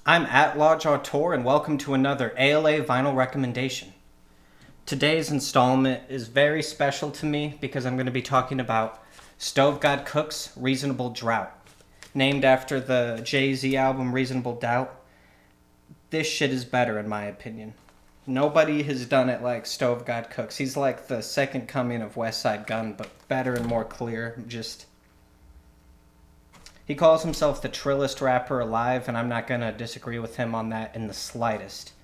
I'm at Lodge Auteur, and welcome to another ALA vinyl recommendation. Today's installment is very special to me because I'm going to be talking about Stove God Cook's Reasonable Drought. Named after the Jay-Z album Reasonable Doubt, this shit is better in my opinion. Nobody has done it like Stove God Cooks. He's like the second coming of West Side Gun, but better and more clear. He calls himself the trillest rapper alive, and I'm not going to disagree with him on that in the slightest.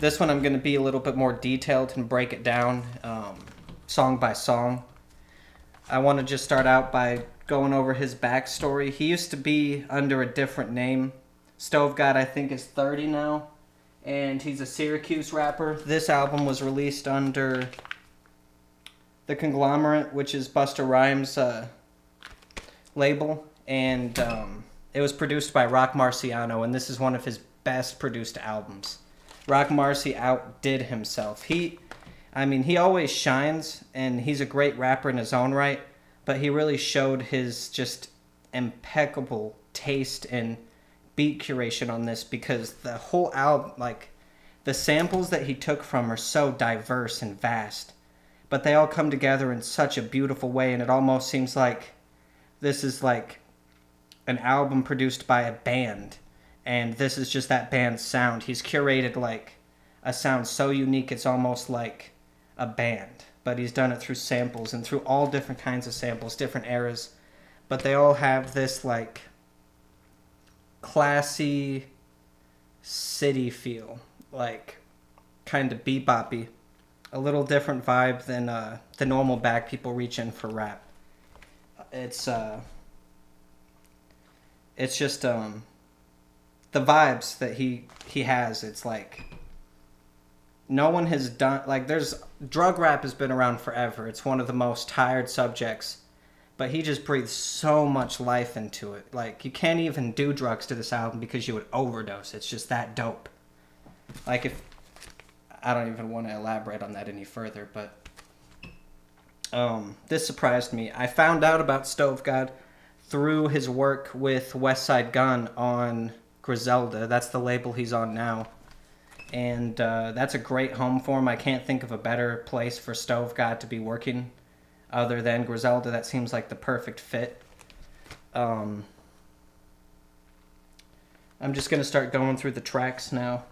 This one I'm going to be a little bit more detailed and break it down song by song. I want to just start out by going over his backstory. He used to be under a different name. Stove God, I think, is 30 now, and he's a Syracuse rapper. This album was released under The Conglomerate, which is Busta Rhymes' label, and it was produced by Rock Marciano, and this is one of his best produced albums. Rock Marci outdid himself. He always shines, and he's a great rapper in his own right, but he really showed his just impeccable taste and beat curation on this, because the whole album, like, the samples that he took from are so diverse and vast, but they all come together in such a beautiful way, and it almost seems like this is like an album produced by a band, and this is just that band's sound. He's curated like a sound so unique it's almost like a band, but he's done it through samples and through all different kinds of samples, different eras, but they all have this like classy city feel, like kind of beboppy, a little different vibe than the normal bag people reach in for rap. It's just the vibes that he has. It's like no one has done, like, there's drug rap has been around forever. It's one of the most tired subjects, but he just breathes so much life into it. Like, you can't even do drugs to this album because you would overdose. It's just that dope. Like, if I don't even want to elaborate on that any further, but this surprised me. I found out about Stove God through his work with West Side Gun on Griselda. That's the label he's on now. And that's a great home for him. I can't think of a better place for Stove God to be working other than Griselda. That seems like the perfect fit. I'm just going to start going through the tracks now.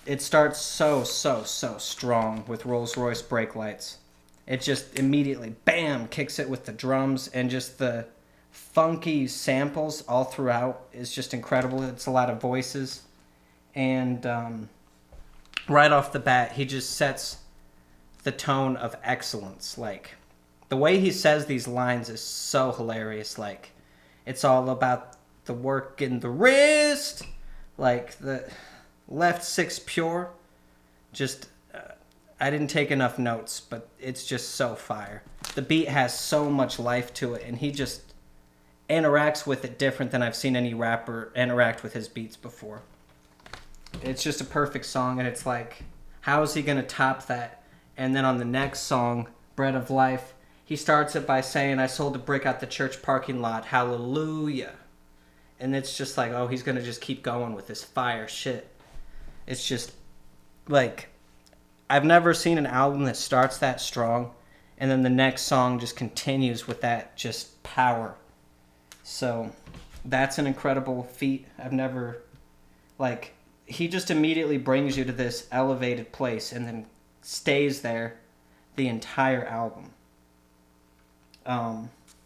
It starts so strong with Rolls Royce brake lights. It just immediately, bam, kicks it with the drums, and just the funky samples all throughout is just incredible. It's a lot of voices. And right off the bat, he just sets the tone of excellence. Like, the way he says these lines is so hilarious. Like, it's all about the work in the wrist. Like, the left six pure. Just I didn't take enough notes, but it's just so fire. The beat has so much life to it, and he just interacts with it different than I've seen any rapper interact with his beats before. It's just a perfect song, and it's like, how is he going to top that? And then on the next song, Bread of Life, he starts it by saying, I sold a brick out the church parking lot, hallelujah. And it's just like, oh, he's going to just keep going with this fire shit. It's just, like, I've never seen an album that starts that strong, and then the next song just continues with that just power. So that's an incredible feat. I've never, like, he just immediately brings you to this elevated place and then stays there the entire album.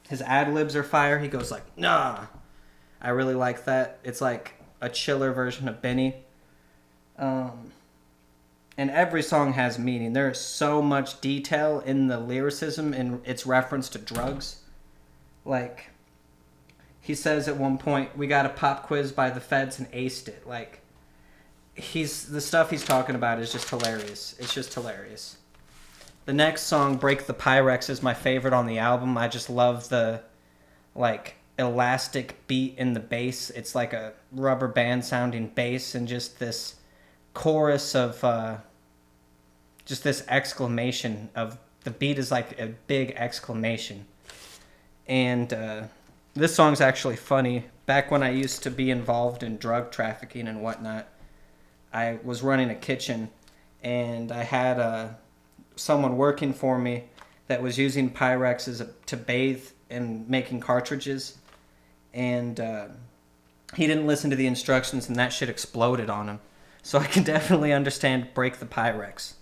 His ad-libs are fire. He goes like, nah. I really like that. It's like a chiller version of Benny. And every song has meaning. There is so much detail in the lyricism and its reference to drugs. Like, he says at one point, we got a pop quiz by the feds and aced it. Like, the stuff he's talking about is just hilarious. It's just hilarious. The next song, Break the Pyrex, is my favorite on the album. I just love the, like, elastic beat in the bass. It's like a rubber band sounding bass, and just this chorus of just this exclamation of the beat is like a big exclamation. And this song's actually funny. back when I used to be involved in drug trafficking and whatnot, I was running a kitchen, and I had someone working for me that was using Pyrex to bathe and making cartridges, and he didn't listen to the instructions, and that shit exploded on him. So I can definitely understand break the Pyrex.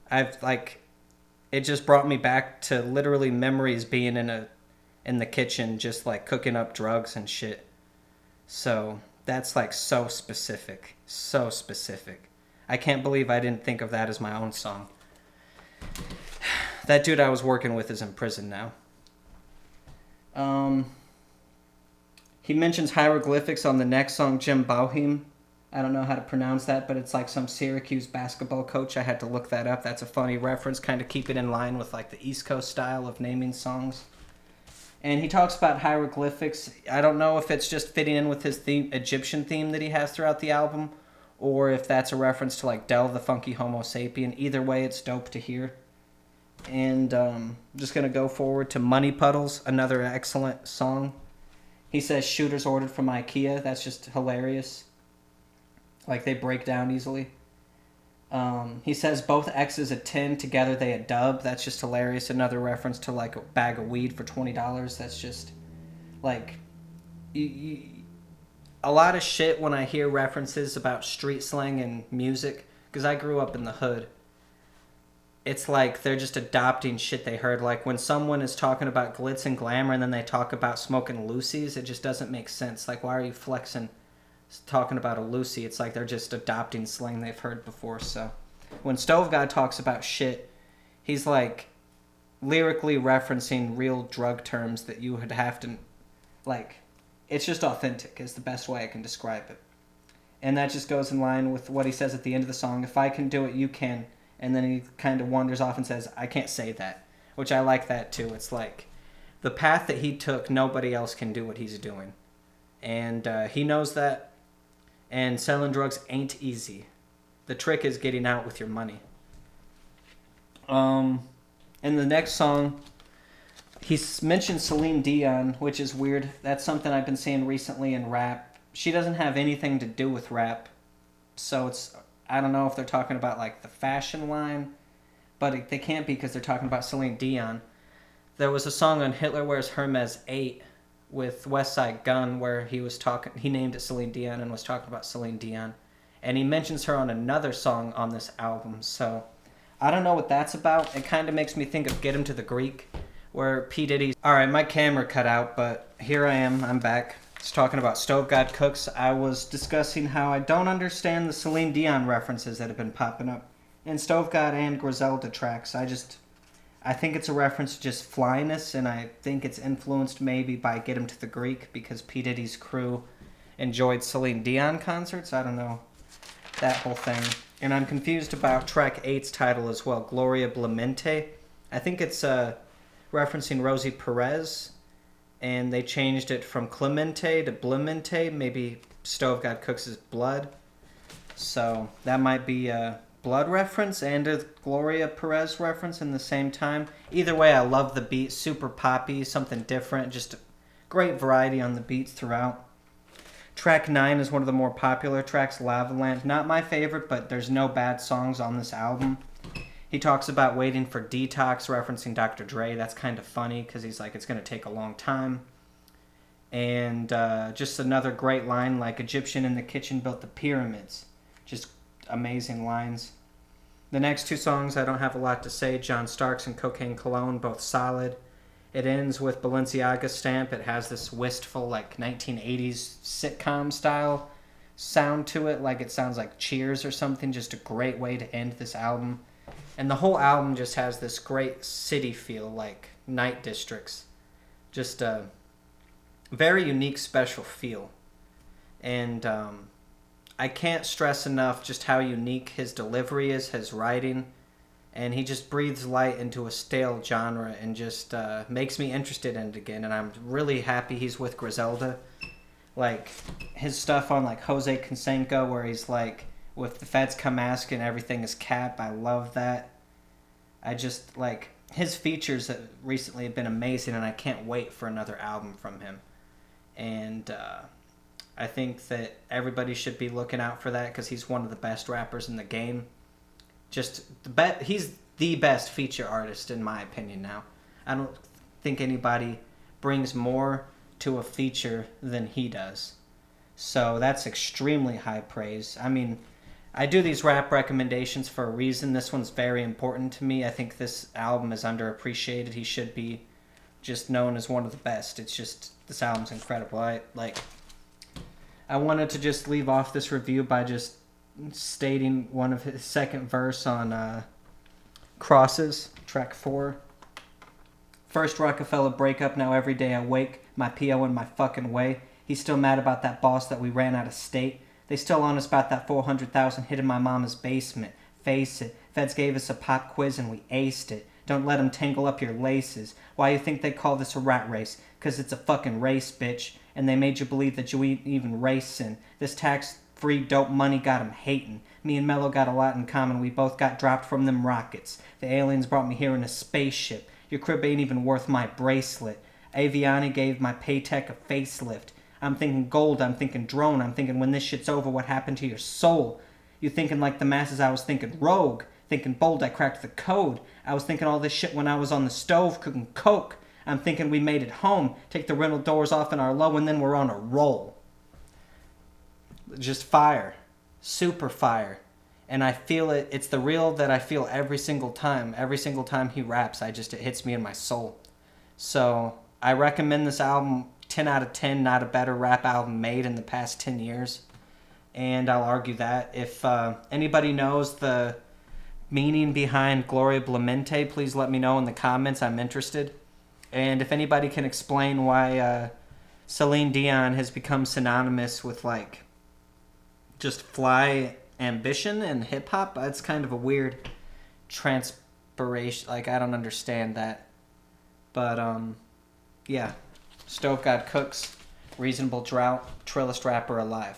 It just brought me back to literally memories being in the kitchen, just like cooking up drugs and shit. So that's like so specific, so specific. I can't believe I didn't think of that as my own song. That dude I was working with is in prison now. He mentions hieroglyphics on the next song, Jim Boeheim. I don't know how to pronounce that, but it's like some Syracuse basketball coach. I had to look that up. That's a funny reference, kind of keep it in line with like the East Coast style of naming songs. And he talks about hieroglyphics. I don't know if it's just fitting in with his Egyptian theme that he has throughout the album, or if that's a reference to like Del the Funky Homo Sapien. Either way, it's dope to hear. And I'm just going to go forward to Money Puddles, another excellent song. He says shooters ordered from IKEA. That's just hilarious. Like, they break down easily. He says both X's a 10, together they a dub. That's just hilarious. Another reference to, like, a bag of weed for $20. That's just, like, a lot of shit when I hear references about street slang and music, because I grew up in the hood. It's like they're just adopting shit they heard. Like when someone is talking about glitz and glamour and then they talk about smoking Lucy's, it just doesn't make sense. Like, why are you flexing talking about a Lucy? It's like they're just adopting slang they've heard before. So when Stove God talks about shit, he's like lyrically referencing real drug terms that you would have to, like, it's just authentic is the best way I can describe it. And that just goes in line with what he says at the end of the song. If I can do it, you can. And then he kind of wanders off and says, I can't say that. Which I like that too. It's like the path that he took, nobody else can do what he's doing. And he knows that. And selling drugs ain't easy. The trick is getting out with your money. In the next song, he mentions Celine Dion, which is weird. That's something I've been seeing recently in rap. She doesn't have anything to do with rap. So it's, I don't know if they're talking about like the fashion line, but they can't be because they're talking about Celine Dion. There was a song on Hitler Wears Hermes 8 with West Side Gun where he named it Celine Dion and was talking about Celine Dion. And he mentions her on another song on this album. So I don't know what that's about. It kind of makes me think of Get Him to the Greek, where P. Diddy's... Alright, my camera cut out, but here I am. I'm back. It's talking about Stove God Cooks. I was discussing how I don't understand the Celine Dion references that have been popping up in Stove God and Griselda tracks. I think it's a reference to just flyness, and I think it's influenced maybe by Get Him to the Greek because P. Diddy's crew enjoyed Celine Dion concerts. I don't know. That whole thing. And I'm confused about track 8's title as well, Gloria Blemente. I think it's referencing Rosie Perez, and they changed it from Clemente to Blemente. Maybe Stove God Cooks' blood. So that might be a blood reference and a Gloria Perez reference in the same time. Either way, I love the beat. Super poppy, something different. Just great variety on the beats throughout. Track 9 is one of the more popular tracks, Lava Lamp. Not my favorite, but there's no bad songs on this album. He talks about waiting for Detox, referencing Dr. Dre. That's kind of funny because he's like, it's going to take a long time. And just another great line, like Egyptian in the kitchen built the pyramids. Just amazing lines. The next two songs, I don't have a lot to say. John Starks and Cocaine Cologne, both solid. It ends with Balenciaga Stamp. It has this wistful, like, 1980s sitcom style sound to it. Like it sounds like Cheers or something. Just a great way to end this album. And the whole album just has this great city feel, like Night Districts. Just a very unique, special feel. And I can't stress enough just how unique his delivery is, his writing. And he just breathes light into a stale genre and just makes me interested in it again. And I'm really happy he's with Griselda. Like, his stuff on, like, Jose Canseco, where he's like, with the feds come asking, everything is cap. I love that. I just, like, his features recently have been amazing, and I can't wait for another album from him. And I think that everybody should be looking out for that because he's one of the best rappers in the game. Just he's the best feature artist in my opinion now. I don't think anybody brings more to a feature than he does. So that's extremely high praise. I mean, I do these rap recommendations for a reason. This one's very important to me. I think this album is underappreciated. He should be just known as one of the best. It's just, this album's incredible. I wanted to just leave off this review by just stating one of his second verse on Crosses, track 4. First Rockefeller breakup, now every day I wake, my P.O. in my fucking way. He's still mad about that boss that we ran out of state. They still on us about that 400,000 hid in my mama's basement. Face it, feds gave us a pop quiz and we aced it. Don't let them tangle up your laces. Why you think they call this a rat race? 'Cause it's a fucking race, bitch. And they made you believe that you ain't even racing. This tax-free dope money got 'em hating. Me and Mello got a lot in common. We both got dropped from them rockets. The aliens brought me here in a spaceship. Your crib ain't even worth my bracelet. Aviani gave my Paytech a facelift. I'm thinking gold, I'm thinking drone, I'm thinking when this shit's over, what happened to your soul? You thinking like the masses, I was thinking rogue. Thinking bold, I cracked the code. I was thinking all this shit when I was on the stove cooking coke. I'm thinking we made it home. Take the rental doors off in our low and then we're on a roll. Just fire. Super fire. And I feel it, it's the real that I feel every single time. Every single time he raps, it hits me in my soul. So, I recommend this album 10 out of 10, not a better rap album made in the past 10 years. And I'll argue that. If anybody knows the meaning behind Gloria Blemente, please let me know in the comments. I'm interested. And if anybody can explain why Celine Dion has become synonymous with, like, just fly ambition and hip-hop, it's kind of a weird transpiration. Like, I don't understand that. But, yeah. Stove God Cooks, Reasonable Drought, Trillest Rapper Alive.